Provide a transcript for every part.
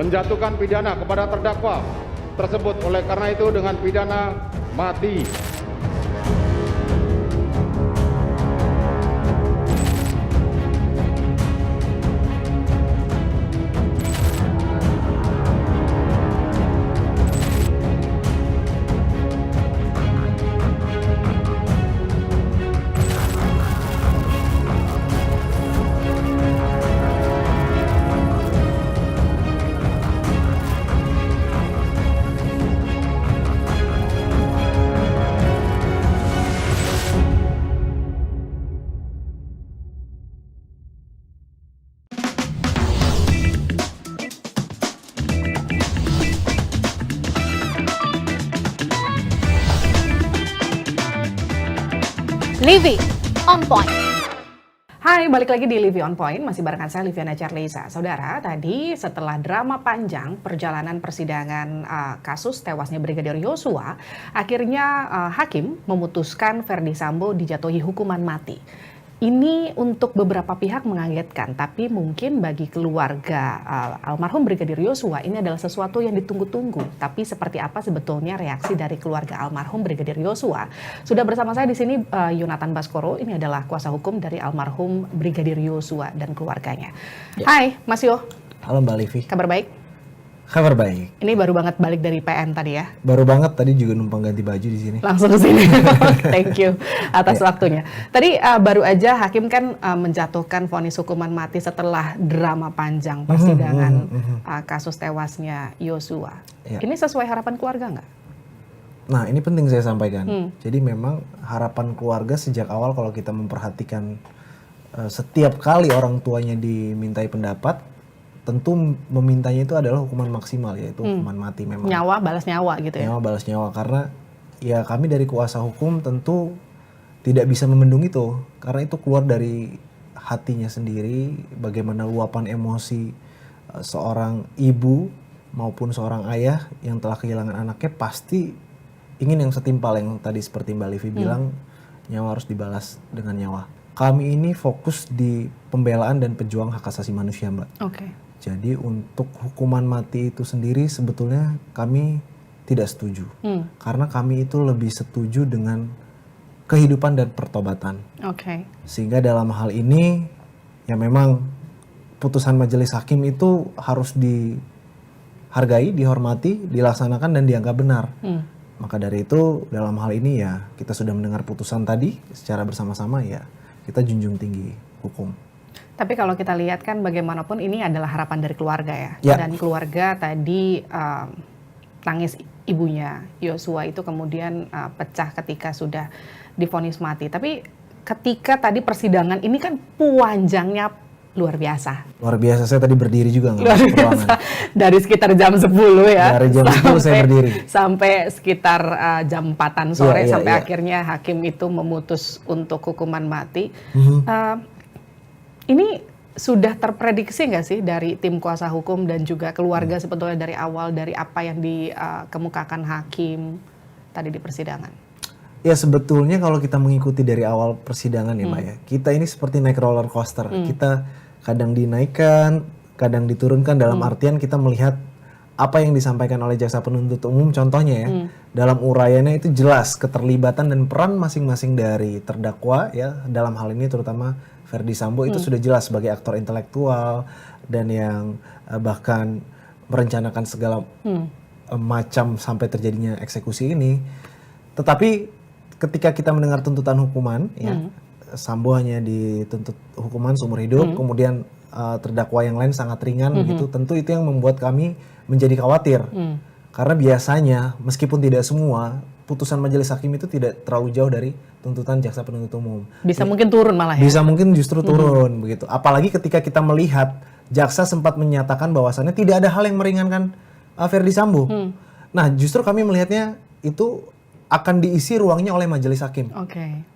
menjatuhkan pidana kepada terdakwa tersebut, oleh karena itu dengan pidana mati. Livy on Point. Hai, balik lagi di Livy on Point, masih barengan saya Liviana Charleisa. Saudara, tadi setelah drama panjang perjalanan persidangan kasus tewasnya Brigadir Yosua, akhirnya hakim memutuskan Ferdy Sambo dijatuhi hukuman mati. Ini untuk beberapa pihak mengagetkan, tapi mungkin bagi keluarga almarhum Brigadir Yosua ini adalah sesuatu yang ditunggu-tunggu. Tapi seperti apa sebetulnya reaksi dari keluarga almarhum Brigadir Yosua? Sudah bersama saya di sini Yonatan Baskoro, ini adalah kuasa hukum dari almarhum Brigadir Yosua dan keluarganya. Ya. Hai, Mas Yo. Halo Mbak Livi. Kabar baik? Kabar baik. Ini baru banget balik dari PN tadi ya? Baru banget, tadi juga numpang ganti baju di sini. Langsung ke sini. Thank you atas waktunya. Tadi baru aja hakim kan menjatuhkan vonis hukuman mati setelah drama panjang persidangan kasus tewasnya Yosua. Ya. Ini sesuai harapan keluarga nggak? Nah, ini penting saya sampaikan. Jadi memang harapan keluarga sejak awal kalau kita memperhatikan setiap kali orang tuanya dimintai pendapat, tentu memintanya itu adalah hukuman maksimal, yaitu hukuman mati memang. Nyawa balas nyawa gitu ya? Nyawa balas nyawa, karena ya kami dari kuasa hukum tentu tidak bisa membendung itu. Karena itu keluar dari hatinya sendiri, bagaimana luapan emosi seorang ibu maupun seorang ayah yang telah kehilangan anaknya pasti ingin yang setimpal, yang tadi seperti Mbak Livi bilang, nyawa harus dibalas dengan nyawa. Kami ini fokus di pembelaan dan pejuang hak asasi manusia, Mbak. Oke. Jadi untuk hukuman mati itu sendiri sebetulnya kami tidak setuju. Karena kami itu lebih setuju dengan kehidupan dan pertobatan. Oke. Sehingga dalam hal ini ya memang putusan majelis hakim itu harus dihargai, dihormati, dilaksanakan dan dianggap benar. Maka dari itu dalam hal ini ya kita sudah mendengar putusan tadi secara bersama-sama, ya kita junjung tinggi hukum. Tapi kalau kita lihat kan bagaimanapun ini adalah harapan dari keluarga ya. Dan keluarga tadi tangis ibunya Yosua itu kemudian pecah ketika sudah divonis mati. Tapi ketika tadi persidangan ini kan panjangnya luar biasa. Luar biasa, saya tadi berdiri juga nggak? Luar biasa. Dari sekitar jam 10 ya. Dari jam 10 saya berdiri. Sampai sekitar jam 4-an sore sampai akhirnya hakim itu memutus untuk hukuman mati. Ini sudah terprediksi nggak sih dari tim kuasa hukum dan juga keluarga sebetulnya dari awal, dari apa yang dikemukakan hakim tadi di persidangan? Ya sebetulnya kalau kita mengikuti dari awal persidangan ya Mbak ya, kita ini seperti naik roller coaster. Kita kadang dinaikkan, kadang diturunkan, dalam artian kita melihat apa yang disampaikan oleh jaksa penuntut umum, contohnya ya, dalam uraiannya itu jelas keterlibatan dan peran masing-masing dari terdakwa ya, dalam hal ini terutama Ferdy Sambo itu sudah jelas sebagai aktor intelektual dan yang bahkan merencanakan segala macam sampai terjadinya eksekusi ini. Tetapi ketika kita mendengar tuntutan hukuman, ya Sambo hanya dituntut hukuman seumur hidup, kemudian terdakwa yang lain sangat ringan begitu. Tentu itu yang membuat kami menjadi khawatir. Karena biasanya meskipun tidak semua, putusan majelis hakim itu tidak terlalu jauh dari tuntutan jaksa penuntut umum. Bisa mungkin turun malah ya? Bisa mungkin justru turun begitu. Apalagi ketika kita melihat jaksa sempat menyatakan bahwasannya tidak ada hal yang meringankan Ferdy Sambo. Nah justru kami melihatnya itu akan diisi ruangnya oleh majelis hakim.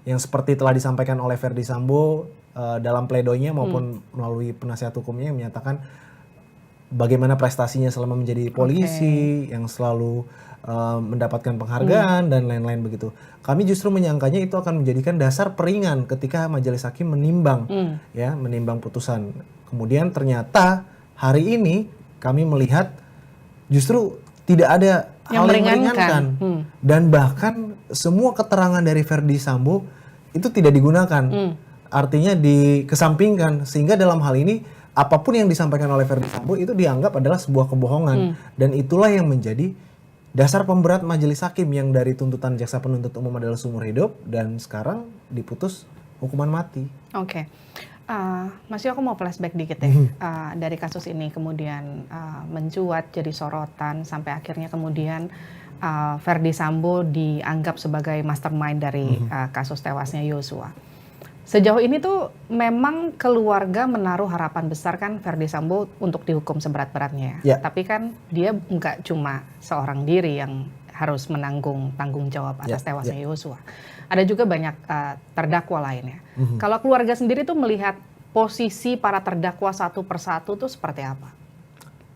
Yang seperti telah disampaikan oleh Ferdy Sambo dalam pledoinya maupun melalui penasihat hukumnya yang menyatakan bagaimana prestasinya selama menjadi polisi, yang selalu mendapatkan penghargaan dan lain-lain begitu. Kami justru menyangkanya itu akan menjadikan dasar peringan ketika majelis hakim menimbang, ya, menimbang putusan. Kemudian ternyata hari ini kami melihat justru tidak ada Yang hal yang meringankan. meringankan. Dan bahkan semua keterangan dari Verdi Sambo itu tidak digunakan. Artinya dikesampingkan, sehingga dalam hal ini apapun yang disampaikan oleh Verdi Sambo itu dianggap adalah sebuah kebohongan. Dan itulah yang menjadi dasar pemberat majelis hakim yang dari tuntutan jaksa penuntut umum adalah seumur hidup dan sekarang diputus hukuman mati. Oke. Mas Yo, aku mau flashback dikit ya. Dari kasus ini kemudian mencuat jadi sorotan sampai akhirnya kemudian Verdi Sambo dianggap sebagai mastermind dari kasus tewasnya Yosua. Sejauh ini tuh memang keluarga menaruh harapan besar kan Verdi Sambo untuk dihukum seberat-beratnya. Ya. Tapi kan dia nggak cuma seorang diri yang harus menanggung tanggung jawab atas tewasnya Yosua. Ada juga banyak terdakwa lainnya. Kalau keluarga sendiri tuh melihat posisi para terdakwa satu persatu tuh seperti apa?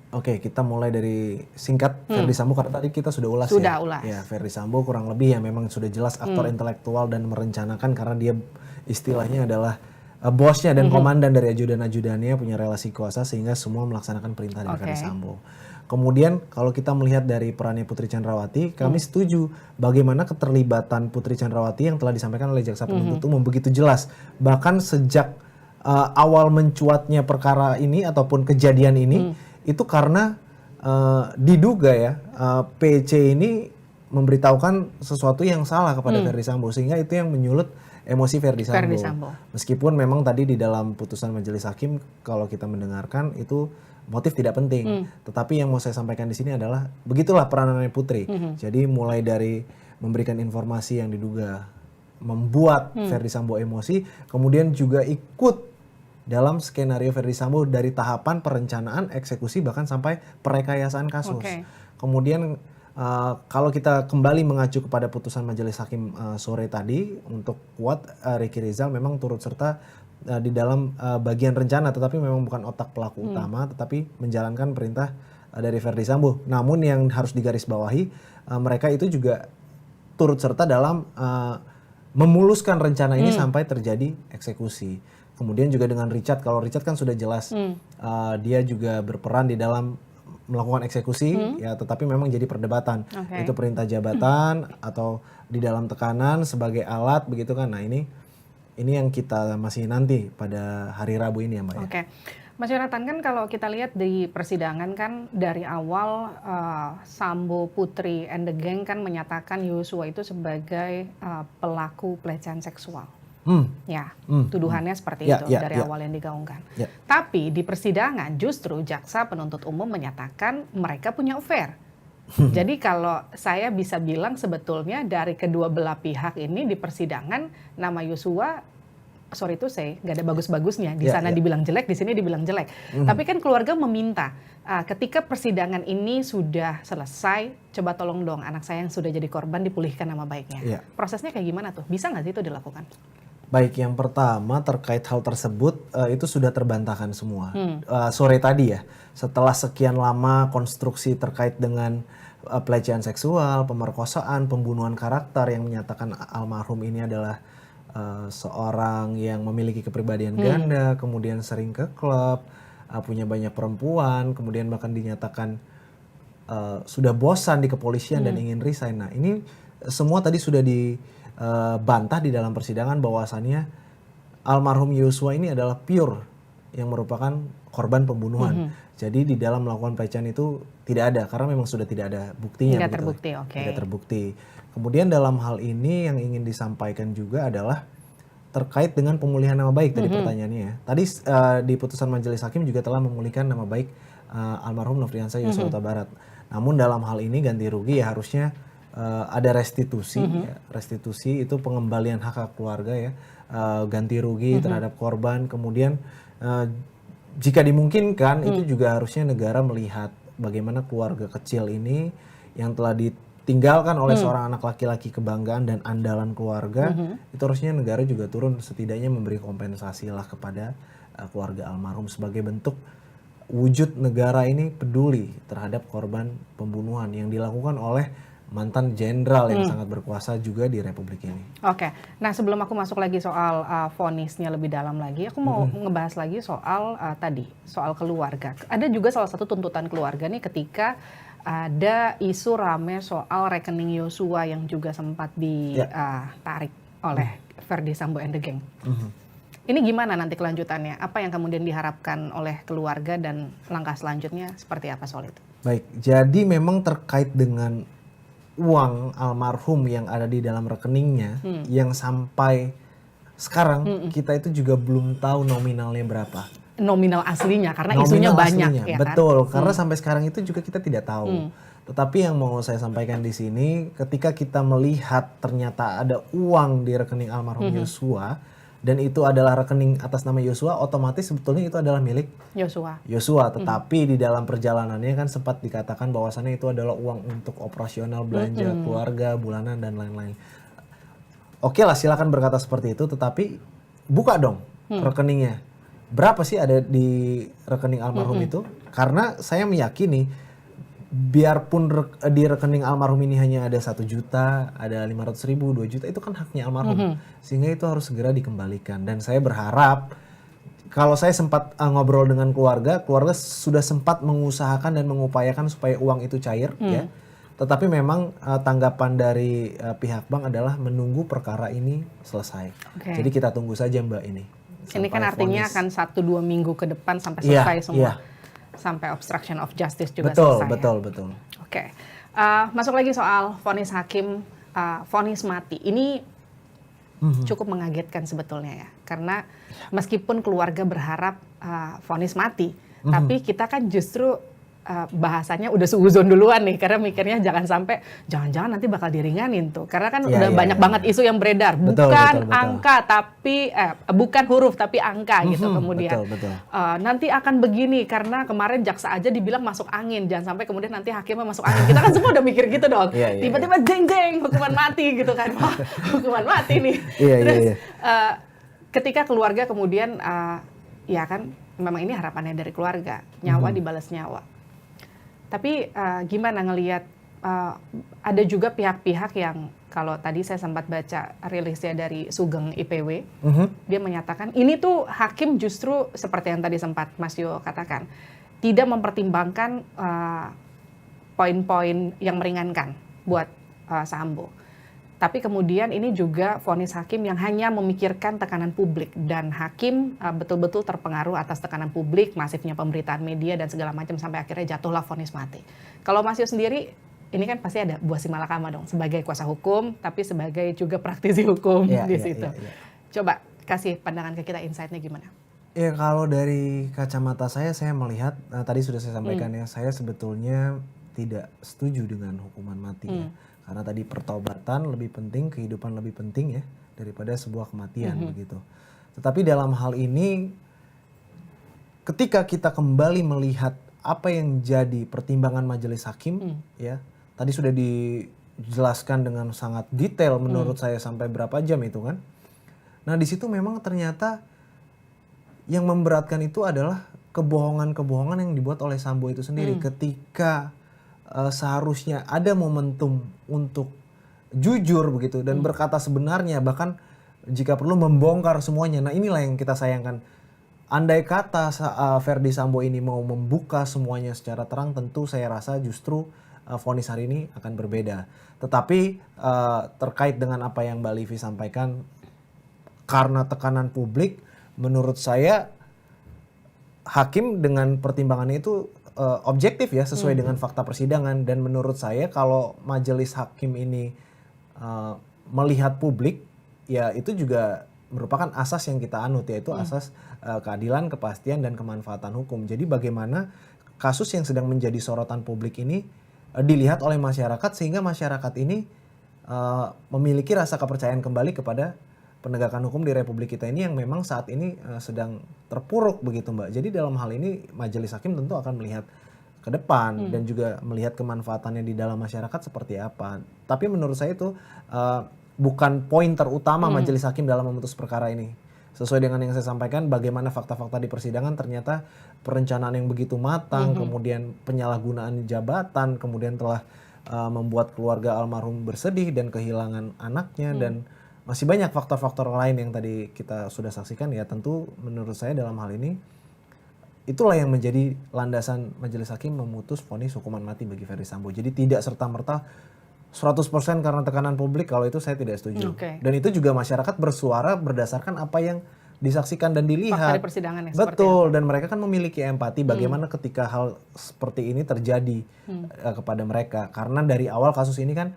Oke, kita mulai dari singkat Verdi Sambo karena tadi kita sudah ulas Sudah ya. ulas. Ya, Verdi Sambo kurang lebih ya memang sudah jelas aktor intelektual dan merencanakan karena dia istilahnya adalah bosnya dan komandan dari ajudan-ajudannya, punya relasi kuasa sehingga semua melaksanakan perintah dari Verdi Sambo. Kemudian kalau kita melihat dari perannya Putri Chandrawati, kami setuju bagaimana keterlibatan Putri Chandrawati yang telah disampaikan oleh jaksa penuntut umum begitu jelas. Bahkan sejak awal mencuatnya perkara ini ataupun kejadian ini itu karena diduga ya PC ini memberitahukan sesuatu yang salah kepada Verdi Sambo sehingga itu yang menyulut emosi Verdi Sambo. Meskipun memang tadi di dalam putusan majelis hakim kalau kita mendengarkan itu motif tidak penting, tetapi yang mau saya sampaikan di sini adalah begitulah peranannya Putri. Jadi mulai dari memberikan informasi yang diduga membuat Verdi Sambo emosi, kemudian juga ikut dalam skenario Verdi Sambo dari tahapan perencanaan, eksekusi bahkan sampai perekayasaan kasus. Kemudian kalau kita kembali mengacu kepada putusan majelis hakim sore tadi untuk kuat Ricky Rizal memang turut serta di dalam bagian rencana, tetapi memang bukan otak pelaku utama, tetapi menjalankan perintah dari Verdi Sambo. Namun yang harus digarisbawahi, mereka itu juga turut serta dalam memuluskan rencana ini sampai terjadi eksekusi. Kemudian juga dengan Richard, kalau Richard kan sudah jelas dia juga berperan di dalam melakukan eksekusi, ya, tetapi memang jadi perdebatan. Itu perintah jabatan atau di dalam tekanan sebagai alat begitu kan. Nah ini yang kita masih nanti pada hari Rabu ini ya Mbak. Oke. Mas Yonatan, kan kalau kita lihat di persidangan kan dari awal Sambo, Putri, and the gang kan menyatakan Yosua itu sebagai pelaku pelecehan seksual. Tuduhannya seperti itu dari awal yang digaungkan. Tapi di persidangan justru jaksa penuntut umum menyatakan mereka punya affair. Jadi kalau saya bisa bilang sebetulnya dari kedua belah pihak ini di persidangan nama Yosua, sorry itu saya nggak ada bagus-bagusnya. Di sana dibilang jelek, di sini dibilang jelek. Tapi kan keluarga meminta ketika persidangan ini sudah selesai, coba tolong dong anak saya yang sudah jadi korban dipulihkan nama baiknya. Prosesnya kayak gimana tuh? Bisa nggak sih itu dilakukan? Baik, yang pertama terkait hal tersebut itu sudah terbantahkan semua. Sore tadi ya, setelah sekian lama konstruksi terkait dengan pelecehan seksual, pemerkosaan, pembunuhan karakter yang menyatakan almarhum ini adalah seorang yang memiliki kepribadian ganda, kemudian sering ke klub, punya banyak perempuan, kemudian bahkan dinyatakan sudah bosan di kepolisian dan ingin resign. Nah ini semua tadi sudah dibantah di dalam persidangan bahwasannya almarhum Yosua ini adalah pure yang merupakan korban pembunuhan. Jadi di dalam melakukan pelecehan itu tidak ada karena memang sudah tidak ada buktinya. Tidak terbukti, oke. Tidak terbukti. Kemudian dalam hal ini yang ingin disampaikan juga adalah terkait dengan pemulihan nama baik tadi pertanyaannya ya. Tadi di putusan majelis hakim juga telah memulihkan nama baik almarhum Nofriansah Yosua Huta Barat. Namun dalam hal ini ganti rugi ya harusnya ada restitusi. Ya. Restitusi itu pengembalian hak keluarga ya, ganti rugi terhadap korban. Kemudian jika dimungkinkan itu juga harusnya negara melihat bagaimana keluarga kecil ini yang telah ditinggalkan oleh seorang anak laki-laki kebanggaan dan andalan keluarga, itu harusnya negara juga turun setidaknya memberi kompensasi lah kepada keluarga almarhum sebagai bentuk wujud negara ini peduli terhadap korban pembunuhan yang dilakukan oleh mantan jenderal yang sangat berkuasa juga di Republik ini. Oke, nah sebelum aku masuk lagi soal vonisnya lebih dalam lagi, aku mau ngebahas lagi soal tadi, soal keluarga. Ada juga salah satu tuntutan keluarga nih ketika ada isu rame soal rekening Yosua yang juga sempat ditarik oleh Verdi Sambo and the Gang. Ini gimana nanti kelanjutannya? Apa yang kemudian diharapkan oleh keluarga dan langkah selanjutnya seperti apa soal itu? Baik, jadi memang terkait dengan uang almarhum yang ada di dalam rekeningnya yang sampai sekarang kita itu juga belum tahu nominalnya berapa. Nominal aslinya karena isunya banyak ya kan? Betul, karena sampai sekarang itu juga kita tidak tahu. Tetapi yang mau saya sampaikan di sini, ketika kita melihat ternyata ada uang di rekening almarhum Yosua dan itu adalah rekening atas nama Yosua, otomatis sebetulnya itu adalah milik Yosua. Tetapi di dalam perjalanannya kan sempat dikatakan bahwasannya itu adalah uang untuk operasional belanja keluarga bulanan dan lain-lain. Oke lah, silakan berkata seperti itu, tetapi buka dong rekeningnya. Berapa sih ada di rekening almarhum itu? Karena saya meyakini biarpun di rekening almarhum ini hanya ada 1 juta, ada 500.000, 2 juta, itu kan haknya almarhum. Sehingga itu harus segera dikembalikan. Dan saya berharap, kalau saya sempat ngobrol dengan keluarga sudah sempat mengusahakan dan mengupayakan supaya uang itu cair, ya. Tetapi memang tanggapan dari pihak bank adalah menunggu perkara ini selesai. Jadi kita tunggu saja Mbak ini. Ini kan artinya akan 1-2 minggu ke depan sampai selesai semua. Sampai obstruction of justice juga selesai. Betul. Oke. Masuk lagi soal vonis hakim, vonis mati. Ini cukup mengagetkan sebetulnya ya. Karena meskipun keluarga berharap vonis mati, tapi kita kan justru bahasanya udah suuzon duluan nih, karena mikirnya jangan-jangan nanti bakal diringanin tuh, karena kan udah banyak banget isu yang beredar, bukan angka tapi bukan huruf tapi angka gitu, kemudian nanti akan begini karena kemarin jaksa aja dibilang masuk angin, jangan sampai kemudian nanti hakimnya masuk angin, kita kan semua udah mikir gitu dong, tiba-tiba jeng hukuman mati gitu kan, wah hukuman mati nih. Terus ketika keluarga kemudian ya kan memang ini harapannya dari keluarga, nyawa dibalas nyawa. Tapi gimana ngelihat ada juga pihak-pihak yang kalau tadi saya sempat baca rilisnya dari Sugeng IPW, dia menyatakan ini tuh hakim justru seperti yang tadi sempat Mas Yo katakan, tidak mempertimbangkan poin-poin yang meringankan buat Sambo. Tapi kemudian ini juga vonis hakim yang hanya memikirkan tekanan publik, dan hakim betul-betul terpengaruh atas tekanan publik, masifnya pemberitaan media dan segala macam sampai akhirnya jatuhlah vonis mati. Kalau Mas Yo sendiri, ini kan pasti ada buah si malakama dong, sebagai kuasa hukum tapi sebagai juga praktisi hukum di situ. Coba kasih pandangan ke kita, insight-nya gimana? Ya kalau dari kacamata saya melihat, tadi sudah saya sampaikan ya, saya sebetulnya tidak setuju dengan hukuman mati ya. Karena tadi pertobatan lebih penting, kehidupan lebih penting ya daripada sebuah kematian begitu. Tetapi dalam hal ini, ketika kita kembali melihat apa yang jadi pertimbangan majelis hakim, ya tadi sudah dijelaskan dengan sangat detail menurut saya sampai berapa jam itu kan. Nah di situ memang ternyata yang memberatkan itu adalah kebohongan-kebohongan yang dibuat oleh Sambo itu sendiri ketika seharusnya ada momentum untuk jujur begitu dan berkata sebenarnya, bahkan jika perlu membongkar semuanya. Nah inilah yang kita sayangkan. Andai kata Verdi Sambo ini mau membuka semuanya secara terang, tentu saya rasa justru vonis hari ini akan berbeda. Tetapi terkait dengan apa yang Mbak Livi sampaikan, karena tekanan publik, menurut saya hakim dengan pertimbangannya itu objektif ya, sesuai dengan fakta persidangan. Dan menurut saya kalau majelis hakim ini melihat publik, ya itu juga merupakan asas yang kita anut, yaitu asas keadilan, kepastian, dan kemanfaatan hukum. Jadi bagaimana kasus yang sedang menjadi sorotan publik ini dilihat oleh masyarakat, sehingga masyarakat ini memiliki rasa kepercayaan kembali kepada penegakan hukum di Republik kita ini yang memang saat ini sedang terpuruk begitu Mbak. Jadi dalam hal ini majelis hakim tentu akan melihat ke depan dan juga melihat kemanfaatannya di dalam masyarakat seperti apa. Tapi menurut saya itu bukan poin terutama majelis hakim dalam memutus perkara ini. Sesuai dengan yang saya sampaikan, bagaimana fakta-fakta di persidangan ternyata perencanaan yang begitu matang, kemudian penyalahgunaan jabatan, kemudian telah membuat keluarga almarhum bersedih dan kehilangan anaknya dan masih banyak faktor-faktor lain yang tadi kita sudah saksikan. Ya tentu menurut saya dalam hal ini itulah yang menjadi landasan majelis hakim memutus vonis hukuman mati bagi Ferdy Sambo. Jadi tidak serta-merta 100% karena tekanan publik, kalau itu saya tidak setuju. Dan itu juga masyarakat bersuara berdasarkan apa yang disaksikan dan dilihat. Fakta di persidangan ya, Betul, dan mereka kan memiliki empati bagaimana ketika hal seperti ini terjadi kepada mereka. Karena dari awal kasus ini kan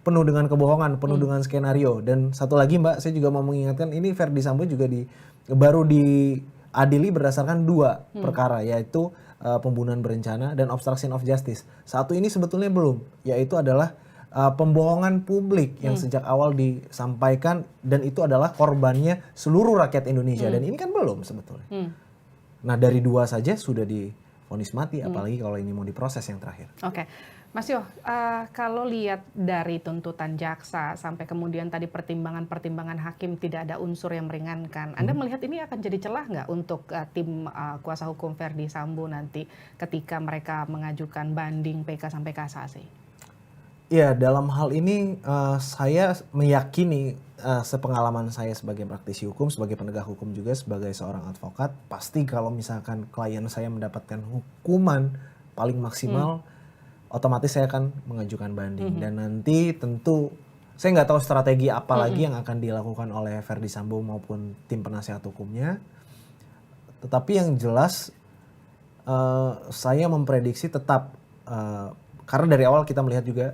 penuh dengan kebohongan, penuh dengan skenario. Dan satu lagi Mbak, saya juga mau mengingatkan ini Ferdy Sambo juga baru diadili berdasarkan 2 perkara, yaitu pembunuhan berencana dan obstruction of justice. Satu ini sebetulnya belum, yaitu adalah pembohongan publik yang sejak awal disampaikan dan itu adalah korbannya seluruh rakyat Indonesia dan ini kan belum sebetulnya. Nah dari 2 saja sudah divonis mati, apalagi kalau ini mau diproses yang terakhir. Oke, Mas Yo, kalau lihat dari tuntutan jaksa sampai kemudian tadi pertimbangan-pertimbangan hakim tidak ada unsur yang meringankan, Anda melihat ini akan jadi celah nggak untuk tim kuasa hukum Ferdy Sambo nanti ketika mereka mengajukan banding PK sampai kasasi? Ya, dalam hal ini saya meyakini sepengalaman saya sebagai praktisi hukum, sebagai penegak hukum juga, sebagai seorang advokat, pasti kalau misalkan klien saya mendapatkan hukuman paling maksimal, otomatis saya akan mengajukan banding. Dan nanti tentu saya nggak tahu strategi apa lagi yang akan dilakukan oleh Ferdy Sambo maupun tim penasihat hukumnya. Tetapi yang jelas saya memprediksi tetap, karena dari awal kita melihat juga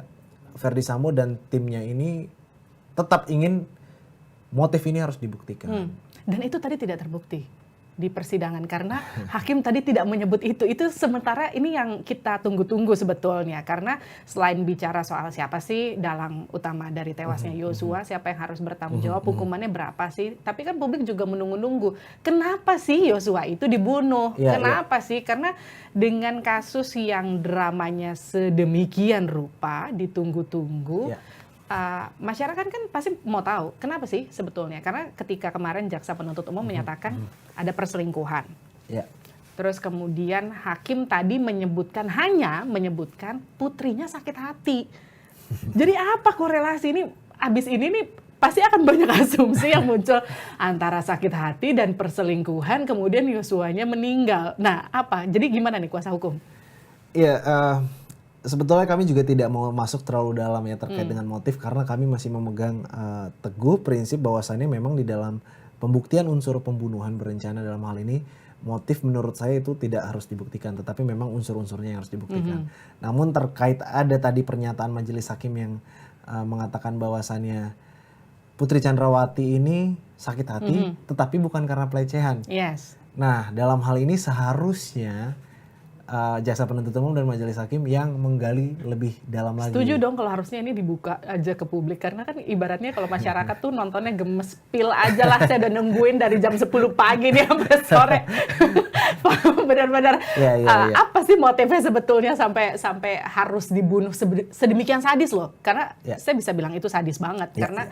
Ferdy Sambo dan timnya ini tetap ingin motif ini harus dibuktikan. Dan itu tadi tidak terbukti di persidangan karena hakim tadi tidak menyebut itu. Itu sementara ini yang kita tunggu-tunggu sebetulnya, karena selain bicara soal siapa sih dalang utama dari tewasnya Yosua, siapa yang harus bertanggung jawab, hukumannya berapa sih, tapi kan publik juga menunggu-nunggu kenapa sih Yosua itu dibunuh, kenapa sih, karena dengan kasus yang dramanya sedemikian rupa ditunggu-tunggu, masyarakat kan pasti mau tahu kenapa sih sebetulnya, karena ketika kemarin jaksa penuntut umum menyatakan ada perselingkuhan, terus kemudian hakim tadi hanya menyebutkan putrinya sakit hati. Jadi apa korelasi ini? Abis ini nih pasti akan banyak asumsi yang muncul antara sakit hati dan perselingkuhan, kemudian Yosuanya meninggal. Nah apa? Jadi gimana nih kuasa hukum? Iya, sebetulnya kami juga tidak mau masuk terlalu dalam ya terkait dengan motif, karena kami masih memegang teguh prinsip bahwasannya memang di dalam pembuktian unsur pembunuhan berencana dalam hal ini, motif menurut saya itu tidak harus dibuktikan, tetapi memang unsur-unsurnya yang harus dibuktikan. Namun terkait ada tadi pernyataan majelis hakim yang mengatakan bahwasannya Putri Chandrawati ini sakit hati, tetapi bukan karena pelecehan. Nah, dalam hal ini seharusnya jaksa penuntut umum dan majelis hakim yang menggali lebih dalam lagi. Setuju dong kalau harusnya ini dibuka aja ke publik, karena kan ibaratnya kalau masyarakat tuh nontonnya gemes, pil aja lah, saya udah nungguin dari jam 10 pagi nih sampai sore. Benar-benar apa sih motifnya sebetulnya sampai harus dibunuh sedemikian sadis loh, karena saya bisa bilang itu sadis banget, karena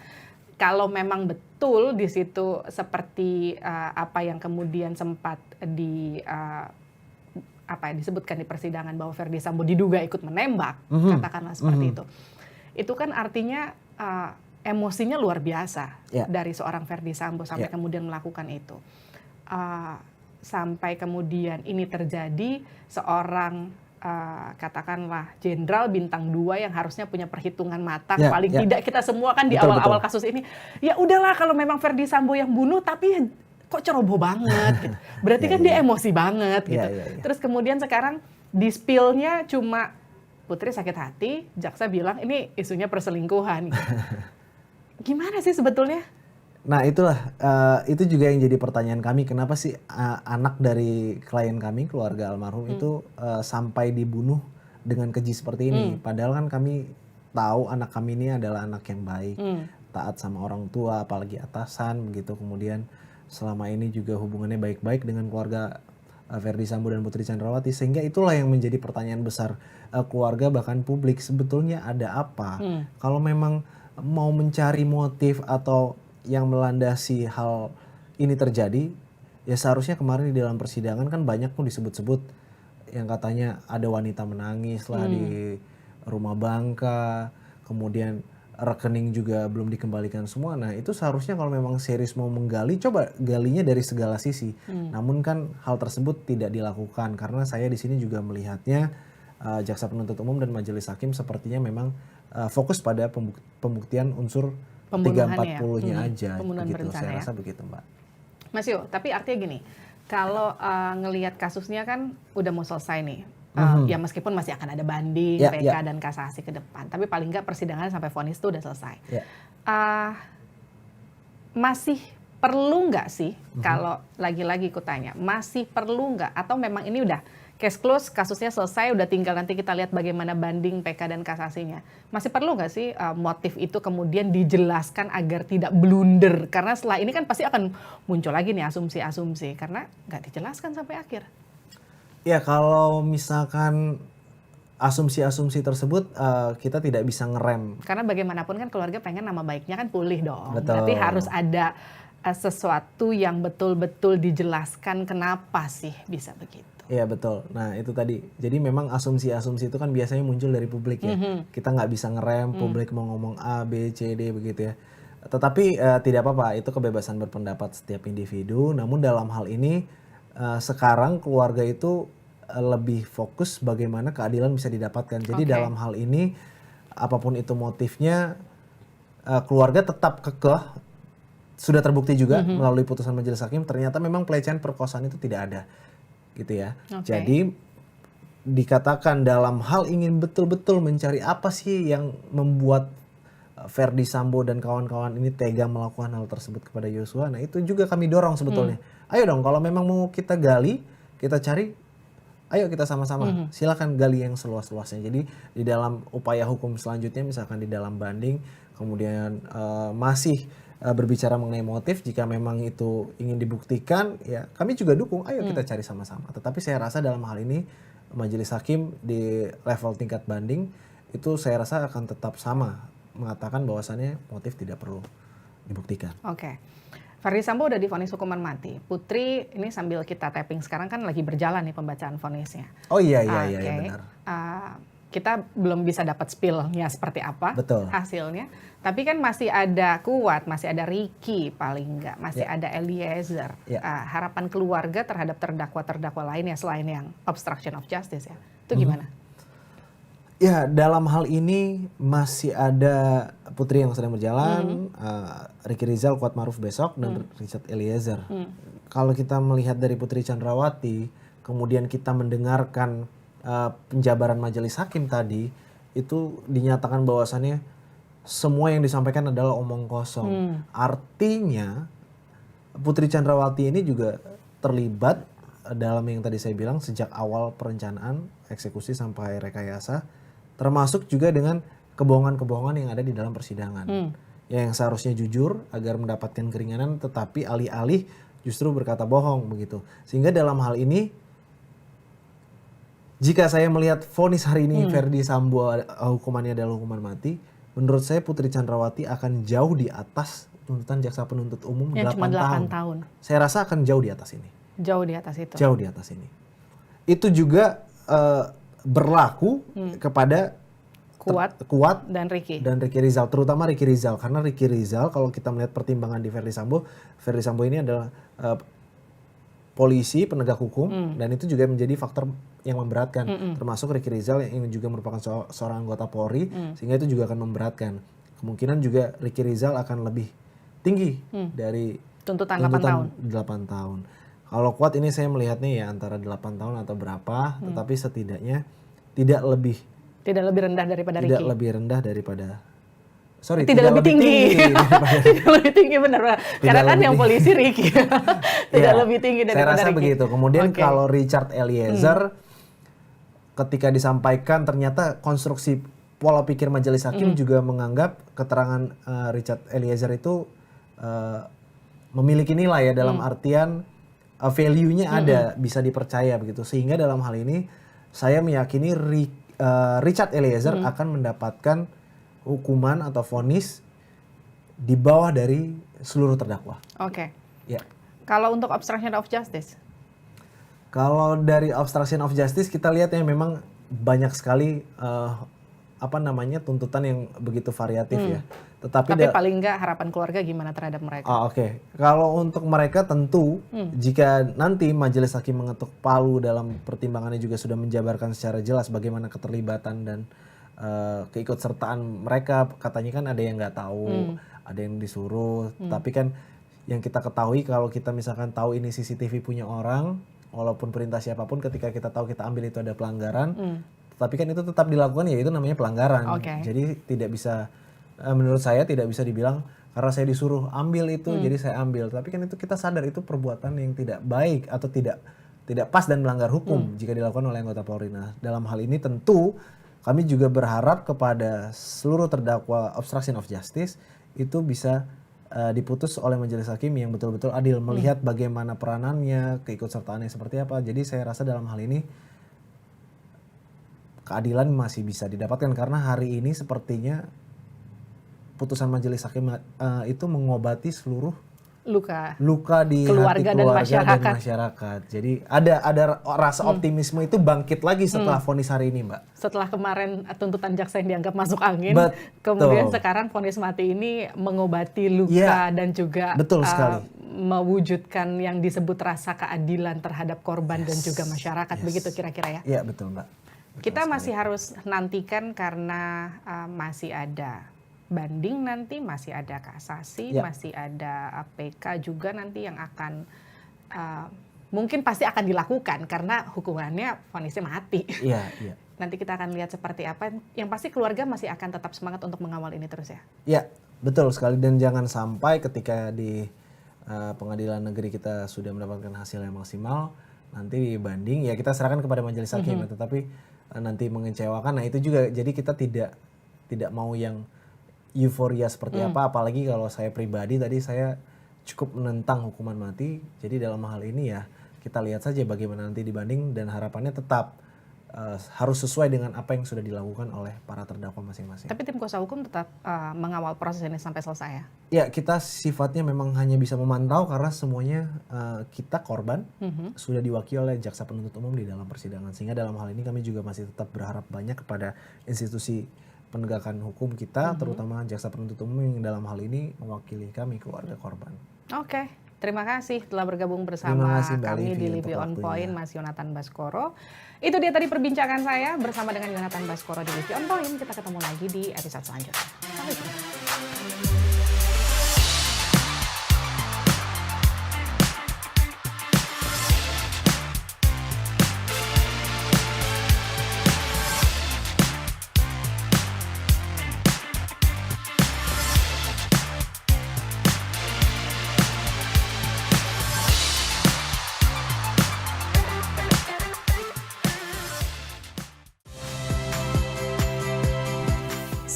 kalau memang betul di situ seperti apa yang kemudian sempat disebutkan di persidangan bahwa Ferdy Sambo diduga ikut menembak, katakanlah seperti itu. Itu kan artinya emosinya luar biasa dari seorang Ferdy Sambo sampai kemudian melakukan itu. Sampai kemudian ini terjadi, seorang katakanlah jenderal bintang 2 yang harusnya punya perhitungan matang, paling tidak kita semua kan di awal-awal kasus ini, ya udahlah kalau memang Ferdy Sambo yang bunuh, tapi kok ceroboh banget gitu. Berarti kan dia emosi banget gitu. Terus kemudian sekarang di spill-nya cuma Putri sakit hati, jaksa bilang ini isunya perselingkuhan gitu. Gimana sih sebetulnya? Nah itulah, itu juga yang jadi pertanyaan kami, kenapa sih anak dari klien kami, keluarga almarhum itu sampai dibunuh dengan keji seperti ini. Padahal kan kami tahu anak kami ini adalah anak yang baik, taat sama orang tua, apalagi atasan begitu, kemudian selama ini juga hubungannya baik-baik dengan keluarga Ferdy Sambo dan Putri Chandrawati, sehingga itulah yang menjadi pertanyaan besar keluarga bahkan publik, sebetulnya ada apa? Kalau memang mau mencari motif atau yang melandasi hal ini terjadi, ya seharusnya kemarin di dalam persidangan kan banyak pun disebut-sebut yang katanya ada wanita menangis lah di rumah bangka, kemudian rekening juga belum dikembalikan semua. Nah itu seharusnya kalau memang serius mau menggali, coba galinya dari segala sisi. Namun kan hal tersebut tidak dilakukan karena saya di sini juga melihatnya jaksa penuntut umum dan majelis hakim sepertinya memang fokus pada pembuktian unsur Pembunuhan 340-nya aja. Pembunuhan Begitu, berencana saya ya. rasa begitu Mbak. Mas Yo, tapi artinya gini, kalau ngelihat kasusnya kan udah mau selesai nih. Ya meskipun masih akan ada banding, Ya, PK ya. dan kasasi ke depan, tapi paling nggak persidangan sampai vonis itu udah selesai. Ya. Masih perlu nggak sih, kalau lagi-lagi aku tanya, masih perlu nggak atau memang ini udah case close, kasusnya selesai, udah tinggal nanti kita lihat bagaimana banding PK dan kasasinya. Masih perlu nggak sih motif itu kemudian dijelaskan agar tidak blunder? Karena setelah ini kan pasti akan muncul lagi nih asumsi-asumsi, karena nggak dijelaskan sampai akhir. Ya kalau misalkan asumsi-asumsi tersebut kita tidak bisa ngerem. Karena bagaimanapun kan keluarga pengen nama baiknya kan pulih dong. Betul. Berarti harus ada sesuatu yang betul-betul dijelaskan kenapa sih bisa begitu. Iya betul. Nah itu tadi. Jadi memang asumsi-asumsi itu kan biasanya muncul dari publik ya. Kita nggak bisa ngerem publik mau ngomong A, B, C, D begitu ya. Tetapi tidak apa-apa. Itu kebebasan berpendapat setiap individu. Namun dalam hal ini sekarang keluarga itu lebih fokus bagaimana keadilan bisa didapatkan. Jadi dalam hal ini apapun itu motifnya keluarga tetap kekeh. Sudah terbukti juga melalui putusan majelis hakim ternyata memang pelecehan perkosaan itu tidak ada. Gitu ya. Jadi dikatakan dalam hal ingin betul-betul mencari apa sih yang membuat Verdi Sambo dan kawan-kawan ini tega melakukan hal tersebut kepada Yosua. Nah itu juga kami dorong sebetulnya. Ayo dong kalau memang mau kita gali, kita cari, ayo kita sama-sama. Silakan gali yang seluas-luasnya. Jadi di dalam upaya hukum selanjutnya misalkan di dalam banding, kemudian masih berbicara mengenai motif, jika memang itu ingin dibuktikan, ya kami juga dukung, ayo kita cari sama-sama. Tetapi saya rasa dalam hal ini majelis hakim di level tingkat banding itu saya rasa akan tetap sama mengatakan bahwasannya motif tidak perlu dibuktikan. Oke. Verdi Sambo udah divonis hukuman mati. Putri ini sambil kita tapping sekarang kan lagi berjalan nih pembacaan vonisnya. Oh iya benar. Kita belum bisa dapat spill-nya seperti apa hasilnya. Tapi kan masih ada Kuat, masih ada Ricky paling enggak, masih ada Eliezer. Harapan keluarga terhadap terdakwa-terdakwa lainnya selain yang obstruction of justice ya. Itu gimana? Ya dalam hal ini masih ada Putri yang sedang berjalan, Ricky Rizal, Kuat Maruf besok, dan Richard Eliezer. Kalau kita melihat dari Putri Chandrawati, kemudian kita mendengarkan penjabaran majelis hakim tadi, itu dinyatakan bahwasannya semua yang disampaikan adalah omong kosong. Artinya Putri Chandrawati ini juga terlibat dalam yang tadi saya bilang sejak awal perencanaan, eksekusi sampai rekayasa. Termasuk juga dengan kebohongan-kebohongan yang ada di dalam persidangan. Yang seharusnya jujur agar mendapatkan keringanan tetapi alih-alih justru berkata bohong begitu. Sehingga dalam hal ini jika saya melihat vonis hari ini Verdi Sambo hukumannya adalah hukuman mati, menurut saya Putri Chandrawati akan jauh di atas tuntutan jaksa penuntut umum yang 8 cuma 8 tahun. tahun. Saya rasa akan jauh di atas ini. Jauh di atas itu. Jauh di atas ini. Itu juga berlaku kepada Kuat dan Ricky Rizal, terutama Ricky Rizal, karena Ricky Rizal kalau kita melihat pertimbangan di Verdi Sambo ini adalah polisi penegak hukum dan itu juga menjadi faktor yang memberatkan, termasuk Ricky Rizal yang juga merupakan seorang anggota Polri, sehingga itu juga akan memberatkan. Kemungkinan juga Ricky Rizal akan lebih tinggi dari tuntutan 8 tahun. Kalau Kuat ini saya melihatnya ya antara 8 tahun atau berapa, tetapi setidaknya tidak lebih rendah daripada Ricky. Tidak lebih rendah daripada tidak lebih tinggi. Tidak lebih tinggi benar. Karena kan yang polisi Ricky. Tidak lebih tinggi daripada Ricky. Saya rasa begitu. Kemudian kalau Richard Eliezer ketika disampaikan ternyata konstruksi pola pikir majelis hakim juga menganggap keterangan Richard Eliezer itu memiliki nilai ya dalam artian value-nya ada, bisa dipercaya begitu. Sehingga dalam hal ini saya meyakini Richard Eliezer akan mendapatkan hukuman atau vonis di bawah dari seluruh terdakwa. Oke. Ya. Kalau untuk obstruction of justice? Kalau dari obstruction of justice kita lihat ya memang banyak sekali tuntutan yang begitu variatif ya. Tetapi Tapi paling nggak harapan keluarga gimana terhadap mereka? Oke. Kalau untuk mereka tentu jika nanti majelis hakim mengetuk palu dalam pertimbangannya juga sudah menjabarkan secara jelas bagaimana keterlibatan dan keikutsertaan mereka, katanya kan ada yang nggak tahu, ada yang disuruh, tapi kan yang kita ketahui kalau kita misalkan tahu ini CCTV punya orang, walaupun perintah siapapun ketika kita tahu kita ambil itu ada pelanggaran, tapi kan itu tetap dilakukan ya itu namanya pelanggaran. Jadi tidak bisa, menurut saya tidak bisa dibilang karena saya disuruh ambil itu jadi saya ambil. Tapi kan itu kita sadar itu perbuatan yang tidak baik atau tidak pas dan melanggar hukum jika dilakukan oleh anggota Polri. Nah, dalam hal ini tentu kami juga berharap kepada seluruh terdakwa obstruction of justice itu bisa diputus oleh majelis hakim yang betul-betul adil melihat bagaimana peranannya, keikutsertaannya seperti apa. Jadi saya rasa dalam hal ini keadilan masih bisa didapatkan karena hari ini sepertinya putusan majelis hakim itu mengobati seluruh luka di keluarga hati dan keluarga dan masyarakat. Jadi ada rasa optimisme itu bangkit lagi setelah vonis hari ini, Mbak. Setelah kemarin tuntutan jaksa yang dianggap masuk angin, Betul. kemudian sekarang vonis mati ini mengobati luka dan juga betul sekali. Mewujudkan yang disebut rasa keadilan terhadap korban dan juga masyarakat. Begitu kira-kira ya? Iya, betul, Mbak. Kita masih harus nantikan karena masih ada banding nanti, masih ada kasasi, masih ada PK juga nanti yang akan mungkin pasti akan dilakukan karena hukumannya vonisnya mati. Iya. Nanti kita akan lihat seperti apa. Yang pasti keluarga masih akan tetap semangat untuk mengawal ini terus ya. Iya, betul sekali dan jangan sampai ketika di pengadilan negeri kita sudah mendapatkan hasil yang maksimal, nanti banding ya kita serahkan kepada majelis hakim, tetapi nanti mengecewakan. Nah itu juga jadi kita tidak mau yang euforia seperti apa, apalagi kalau saya pribadi tadi saya cukup menentang hukuman mati. Jadi dalam hal ini ya kita lihat saja bagaimana nanti dibanding dan harapannya tetap harus sesuai dengan apa yang sudah dilakukan oleh para terdakwa masing-masing. Tapi tim kuasa hukum tetap mengawal proses ini sampai selesai ya? Ya, kita sifatnya memang hanya bisa memantau karena semuanya kita korban sudah diwakili oleh jaksa penuntut umum di dalam persidangan. Sehingga dalam hal ini kami juga masih tetap berharap banyak kepada institusi penegakan hukum kita, terutama jaksa penuntut umum yang dalam hal ini mewakili kami keluarga korban. Oke. Terima kasih telah bergabung bersama kami di Livy On Point, Mas Yonatan Baskoro. Itu dia tadi perbincangan saya bersama dengan Yonatan Baskoro di Livy On Point. Kita ketemu lagi di episode selanjutnya. Sampai jumpa.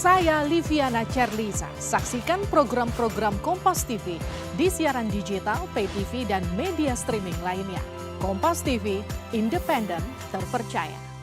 Saya Liviana Cerlisa. Saksikan program-program Kompas TV di siaran digital, pay TV, dan media streaming lainnya. Kompas TV, independen, terpercaya.